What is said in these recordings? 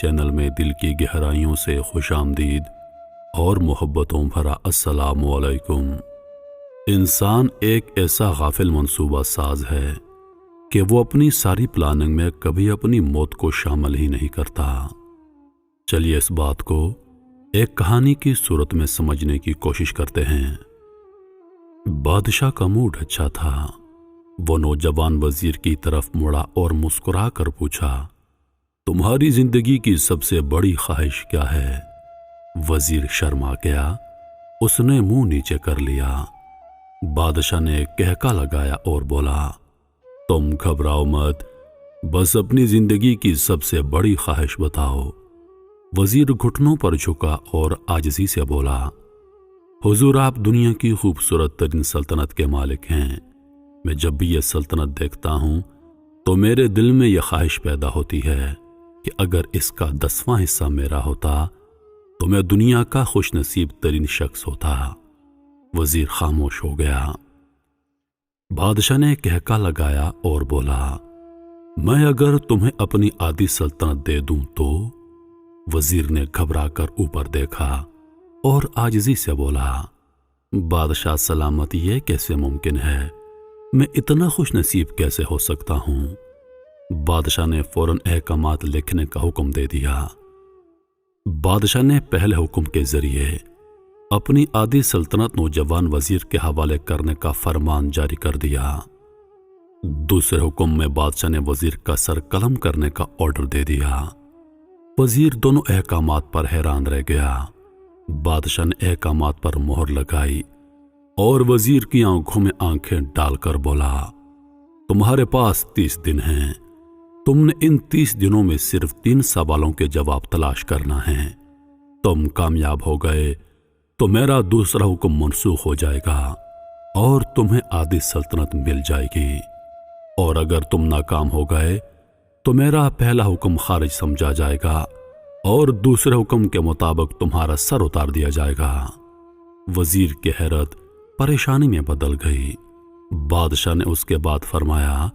Channel میں دل کی گہرائیوں سے خوش آمدید اور محبتوں بھرا السلام علیکم۔ انسان ایک ایسا غافل منصوبہ ساز ہے کہ وہ اپنی ساری پلاننگ میں کبھی اپنی موت کو شامل ہی نہیں کرتا۔ چلیے اس بات کو ایک کہانی کی صورت میں سمجھنے کی کوشش کرتے ہیں۔ بادشاہ کا موڈ اچھا تھا۔ وہ نوجوان وزیر کی طرف مڑا اور مسکرا کر پوچھا، تمہاری زندگی کی سب سے بڑی خواہش کیا ہے؟ وزیر شرما گیا، اس نے منہ نیچے کر لیا۔ بادشاہ نے کہکا لگایا اور بولا، تم گھبراؤ مت، بس اپنی زندگی کی سب سے بڑی خواہش بتاؤ۔ وزیر گھٹنوں پر جھکا اور عاجزی سے بولا، حضور آپ دنیا کی خوبصورت ترین سلطنت کے مالک ہیں۔ میں جب بھی یہ سلطنت دیکھتا ہوں تو میرے دل میں یہ خواہش پیدا ہوتی ہے کہ اگر اس کا 10واں حصہ میرا ہوتا تو میں دنیا کا خوش نصیب ترین شخص ہوتا۔ وزیر خاموش ہو گیا۔ بادشاہ نے کہکا لگایا اور بولا، میں اگر تمہیں اپنی آدھی سلطنت دے دوں تو؟ وزیر نے گھبرا کر اوپر دیکھا اور عاجزی سے بولا، بادشاہ سلامت، یہ کیسے ممکن ہے؟ میں اتنا خوش نصیب کیسے ہو سکتا ہوں؟ بادشاہ نے فوراً احکامات لکھنے کا حکم دے دیا۔ بادشاہ نے پہلے حکم کے ذریعے اپنی آدھی سلطنت نوجوان وزیر کے حوالے کرنے کا فرمان جاری کر دیا۔ دوسرے حکم میں بادشاہ نے وزیر کا سر قلم کرنے کا آرڈر دے دیا۔ وزیر دونوں احکامات پر حیران رہ گیا۔ بادشاہ نے احکامات پر مہر لگائی اور وزیر کی آنکھوں میں آنکھیں ڈال کر بولا، تمہارے پاس 30 دن ہیں۔ تم نے ان 30 دنوں میں صرف 3 سوالوں کے جواب تلاش کرنا ہے۔ تم کامیاب ہو گئے تو میرا دوسرا حکم منسوخ ہو جائے گا اور تمہیں آدھی سلطنت مل جائے گی، اور اگر تم ناکام ہو گئے تو میرا پہلا حکم خارج سمجھا جائے گا اور دوسرے حکم کے مطابق تمہارا سر اتار دیا جائے گا۔ وزیر کی حیرت پریشانی میں بدل گئی۔ بادشاہ نے اس کے بعد فرمایا،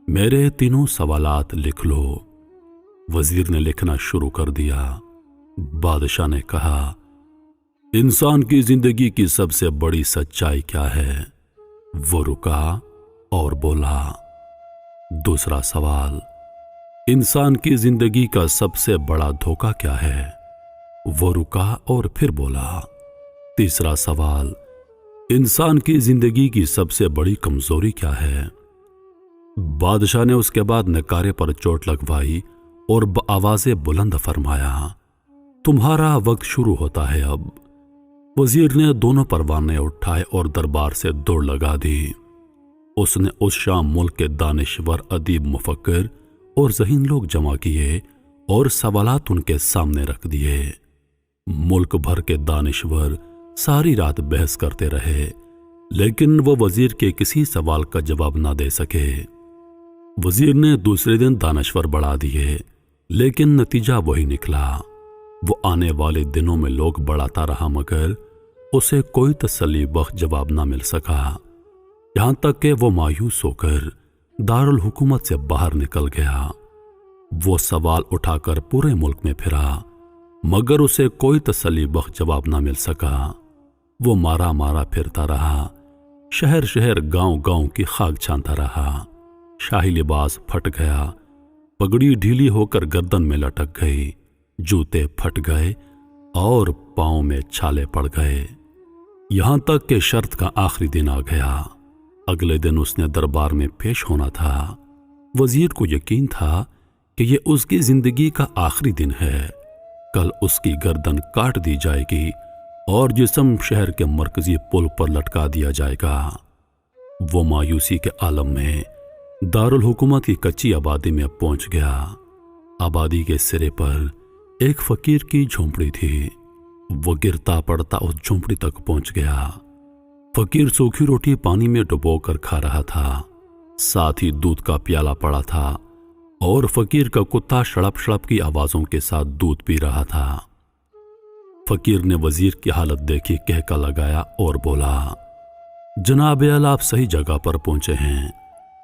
میرے تینوں سوالات لکھ لو۔ وزیر نے لکھنا شروع کر دیا۔ بادشاہ نے کہا، انسان کی زندگی کی سب سے بڑی سچائی کیا ہے؟ وہ رکا اور بولا، دوسرا سوال، انسان کی زندگی کا سب سے بڑا دھوکہ کیا ہے؟ وہ رکا اور پھر بولا، تیسرا سوال، انسان کی زندگی کی سب سے بڑی کمزوری کیا ہے؟ بادشاہ نے اس کے بعد نکارے پر چوٹ لگوائی اور بآواز بلند فرمایا، تمہارا وقت شروع ہوتا ہے اب۔ وزیر نے دونوں پروانے اٹھائے اور دربار سے دوڑ لگا دی۔ اس نے اس شام ملک کے دانشور، ادیب، مفکر اور ذہین لوگ جمع کیے اور سوالات ان کے سامنے رکھ دیے۔ ملک بھر کے دانشور ساری رات بحث کرتے رہے، لیکن وہ وزیر کے کسی سوال کا جواب نہ دے سکے۔ وزیر نے دوسرے دن دانشور بڑھا دیے، لیکن نتیجہ وہی نکلا۔ وہ آنے والے دنوں میں لوگ بڑھاتا رہا مگر اسے کوئی تسلی بخش جواب نہ مل سکا، یہاں تک کہ وہ مایوس ہو کر دارالحکومت سے باہر نکل گیا۔ وہ سوال اٹھا کر پورے ملک میں پھرا مگر اسے کوئی تسلی بخش جواب نہ مل سکا۔ وہ مارا مارا پھرتا رہا، شہر شہر، گاؤں گاؤں کی خاک چھانتا رہا۔ شاہی لباس پھٹ گیا، پگڑی ڈھیلی ہو کر گردن میں لٹک گئی، جوتے پھٹ گئے اور پاؤں میں چھالے پڑ گئے، یہاں تک کہ شرط کا آخری دن آ گیا۔ اگلے دن اس نے دربار میں پیش ہونا تھا۔ وزیر کو یقین تھا کہ یہ اس کی زندگی کا آخری دن ہے۔ کل اس کی گردن کاٹ دی جائے گی اور جسم شہر کے مرکزی پل پر لٹکا دیا جائے گا۔ وہ مایوسی کے عالم میں دارالحکومت کی کچی آبادی میں پہنچ گیا۔ آبادی کے سرے پر ایک فقیر کی جھونپڑی تھی۔ وہ گرتا پڑتا اس جھونپڑی تک پہنچ گیا۔ فقیر سوکھی روٹی پانی میں ڈبو کر کھا رہا تھا، ساتھ ہی دودھ کا پیالہ پڑا تھا اور فقیر کا کتا شڑپ شڑپ کی آوازوں کے ساتھ دودھ پی رہا تھا۔ فقیر نے وزیر کی حالت دیکھی، کہکا لگایا اور بولا، جناب اعلی، آپ صحیح جگہ پر پہنچے ہیں۔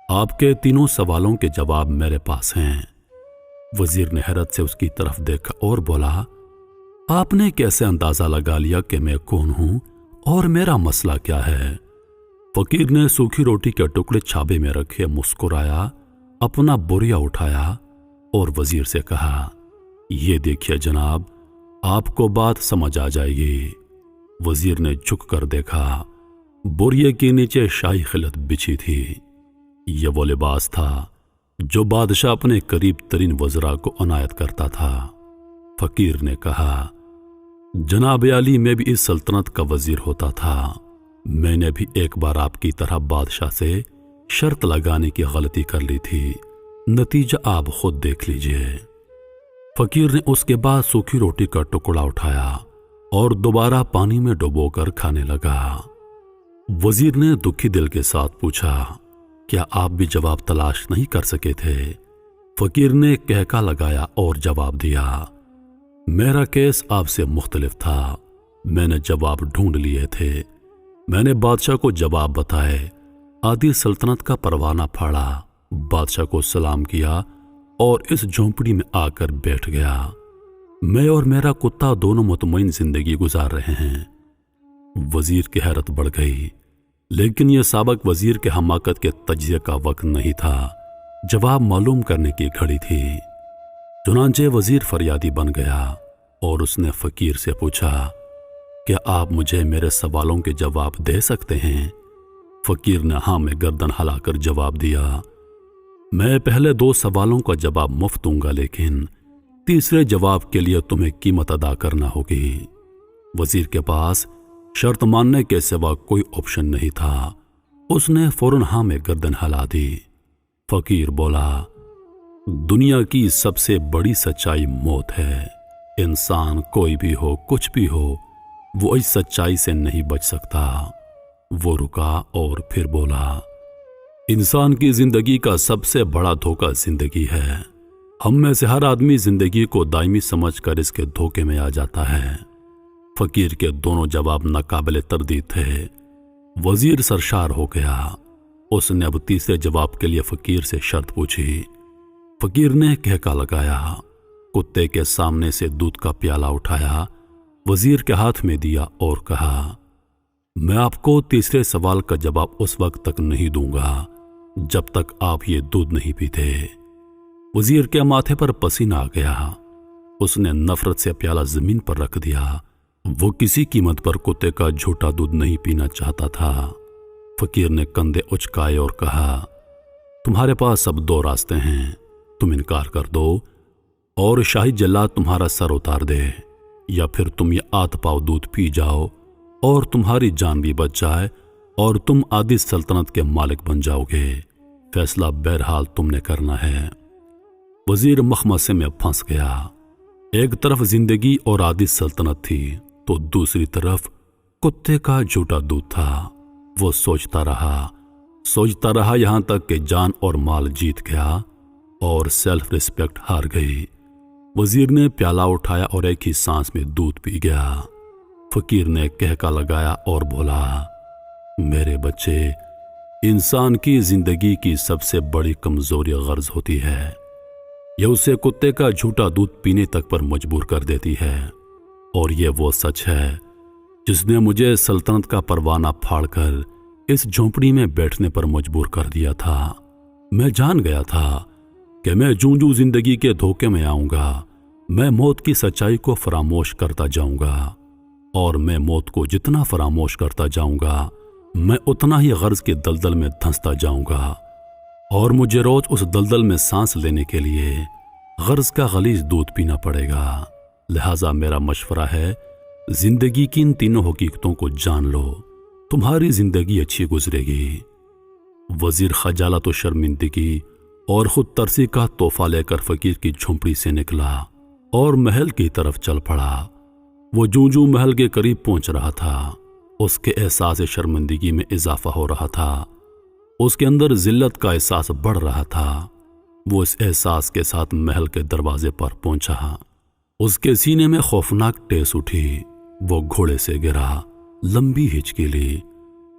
آپ کے تینوں سوالوں کے جواب میرے پاس ہیں۔ وزیر نے حیرت سے اس کی طرف دیکھا اور بولا، آپ نے کیسے اندازہ لگا لیا کہ میں کون ہوں اور میرا مسئلہ کیا ہے؟ فقیر نے سوکھی روٹی کے ٹکڑے چھابے میں رکھے مسکرایا، اپنا بوریا اٹھایا اور وزیر سے کہا، یہ دیکھیے جناب، آپ کو بات سمجھ آ جائے گی۔ وزیر نے جھک کر دیکھا، بوریے کے نیچے شاہی خلعت بچھی تھی۔ یہ وہ لباس تھا جو بادشاہ اپنے قریب ترین وزراء کو عنایت کرتا تھا۔ فقیر نے کہا، جناب عالی، میں بھی اس سلطنت کا وزیر ہوتا تھا۔ میں نے بھی ایک بار آپ کی طرح بادشاہ سے شرط لگانے کی غلطی کر لی تھی، نتیجہ آپ خود دیکھ لیجئے۔ فقیر نے اس کے بعد سوکھی روٹی کا ٹکڑا اٹھایا اور دوبارہ پانی میں ڈبو کر کھانے لگا۔ وزیر نے دکھی دل کے ساتھ پوچھا، کیا آپ بھی جواب تلاش نہیں کر سکے تھے؟ فقیر نے کہکا لگایا اور جواب دیا، میرا کیس آپ سے مختلف تھا۔ میں نے جواب ڈھونڈ لیے تھے۔ میں نے بادشاہ کو جواب بتائے، آدھی سلطنت کا پروانہ پھاڑا، بادشاہ کو سلام کیا اور اس جھونپڑی میں آ کر بیٹھ گیا۔ میں اور میرا کتا دونوں مطمئن زندگی گزار رہے ہیں۔ وزیر کی حیرت بڑھ گئی، لیکن یہ سابق وزیر کے حماقت کے تجزیے کا وقت نہیں تھا، جواب معلوم کرنے کی گھڑی تھی۔ چنانچہ وزیر فریادی بن گیا اور اس نے فقیر سے پوچھا، کیا آپ مجھے میرے سوالوں کے جواب دے سکتے ہیں؟ فقیر نے ہاں میں گردن ہلا کر جواب دیا، میں پہلے 2 سوالوں کا جواب مفت دوں گا، لیکن تیسرے جواب کے لیے تمہیں قیمت ادا کرنا ہوگی۔ وزیر کے پاس شرط ماننے کے سوا کوئی آپشن نہیں تھا۔ اس نے فوراً ہاں میں گردن ہلا دی۔ فقیر بولا، دنیا کی سب سے بڑی سچائی موت ہے۔ انسان کوئی بھی ہو، کچھ بھی ہو، وہ اس سچائی سے نہیں بچ سکتا۔ وہ رکا اور پھر بولا، انسان کی زندگی کا سب سے بڑا دھوکہ زندگی ہے۔ ہم میں سے ہر آدمی زندگی کو دائمی سمجھ کر اس کے دھوکے میں آ جاتا ہے۔ فقیر کے دونوں جواب ناقابل تردید تھے۔ وزیر سرشار ہو گیا۔ اس نے اب تیسرے جواب کے لیے فقیر سے شرط پوچھی۔ فقیر نے کہکا لگایا، کتے کے سامنے سے دودھ کا پیالہ اٹھایا، وزیر کے ہاتھ میں دیا اور کہا، میں آپ کو تیسرے سوال کا جواب اس وقت تک نہیں دوں گا جب تک آپ یہ دودھ نہیں پیتے۔ وزیر کے ماتھے پر پسینہ آ گیا۔ اس نے نفرت سے پیالہ زمین پر رکھ دیا۔ وہ کسی قیمت پر کتے کا جھوٹا دودھ نہیں پینا چاہتا تھا۔ فقیر نے کندھے اچکائے اور کہا، تمہارے پاس اب 2 راستے ہیں، تم انکار کر دو اور شاہی جلاد تمہارا سر اتار دے، یا پھر تم یہ آت پاؤ دودھ پی جاؤ اور تمہاری جان بھی بچ جائے اور تم آدھی سلطنت کے مالک بن جاؤ گے۔ فیصلہ بہرحال تم نے کرنا ہے۔ وزیر مخمصے میں پھنس گیا۔ ایک طرف زندگی اور آدھی سلطنت تھی تو دوسری طرف کتے کا جھوٹا دودھ تھا۔ وہ سوچتا رہا یہاں تک کہ جان اور مال جیت گیا اور سیلف ریسپیکٹ ہار گئی۔ وزیر نے پیالہ اٹھایا اور ایک ہی سانس میں دودھ پی گیا۔ فقیر نے کہکا لگایا اور بولا، میرے بچے، انسان کی زندگی کی سب سے بڑی کمزوری غرض ہوتی ہے۔ یہ اسے کتے کا جھوٹا دودھ پینے تک پر مجبور کر دیتی ہے، اور یہ وہ سچ ہے جس نے مجھے سلطنت کا پروانہ پھاڑ کر اس جھونپڑی میں بیٹھنے پر مجبور کر دیا تھا۔ میں جان گیا تھا کہ میں جوں زندگی کے دھوکے میں آؤں گا، میں موت کی سچائی کو فراموش کرتا جاؤں گا، اور میں موت کو جتنا فراموش کرتا جاؤں گا، میں اتنا ہی غرض کے دلدل میں دھنستا جاؤں گا، اور مجھے روز اس دلدل میں سانس لینے کے لیے غرض کا غلیظ دودھ پینا پڑے گا۔ لہٰذا میرا مشورہ ہے، زندگی کی ان تینوں حقیقتوں کو جان لو، تمہاری زندگی اچھی گزرے گی۔ وزیر خجالت و شرمندگی اور خود ترسی کا تحفہ لے کر فقیر کی جھونپڑی سے نکلا اور محل کی طرف چل پڑا۔ وہ جوں محل کے قریب پہنچ رہا تھا، اس کے احساس شرمندگی میں اضافہ ہو رہا تھا، اس کے اندر ذلت کا احساس بڑھ رہا تھا۔ وہ اس احساس کے ساتھ محل کے دروازے پر پہنچا۔ اس کے سینے میں خوفناک ٹیس اٹھی، وہ گھوڑے سے گرا، لمبی ہچکی لی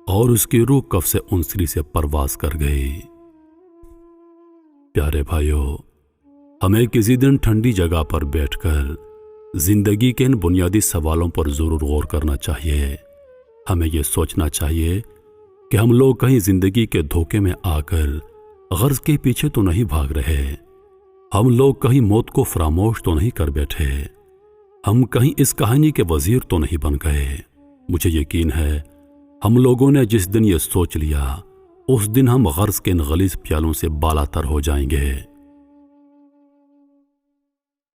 اور اس کی روح کف سے انسری سے پرواز کر گئی۔ پیارے بھائیو، ہمیں کسی دن ٹھنڈی جگہ پر بیٹھ کر زندگی کے ان بنیادی سوالوں پر ضرور غور کرنا چاہیے۔ ہمیں یہ سوچنا چاہیے کہ ہم لوگ کہیں زندگی کے دھوکے میں آ کر غرض کے پیچھے تو نہیں بھاگ رہے، ہم لوگ کہیں موت کو فراموش تو نہیں کر بیٹھے، ہم کہیں اس کہانی کے وزیر تو نہیں بن گئے۔ مجھے یقین ہے ہم لوگوں نے جس دن یہ سوچ لیا اس دن ہم غرض کے ان غلیظ پیالوں سے بالا تر ہو جائیں گے۔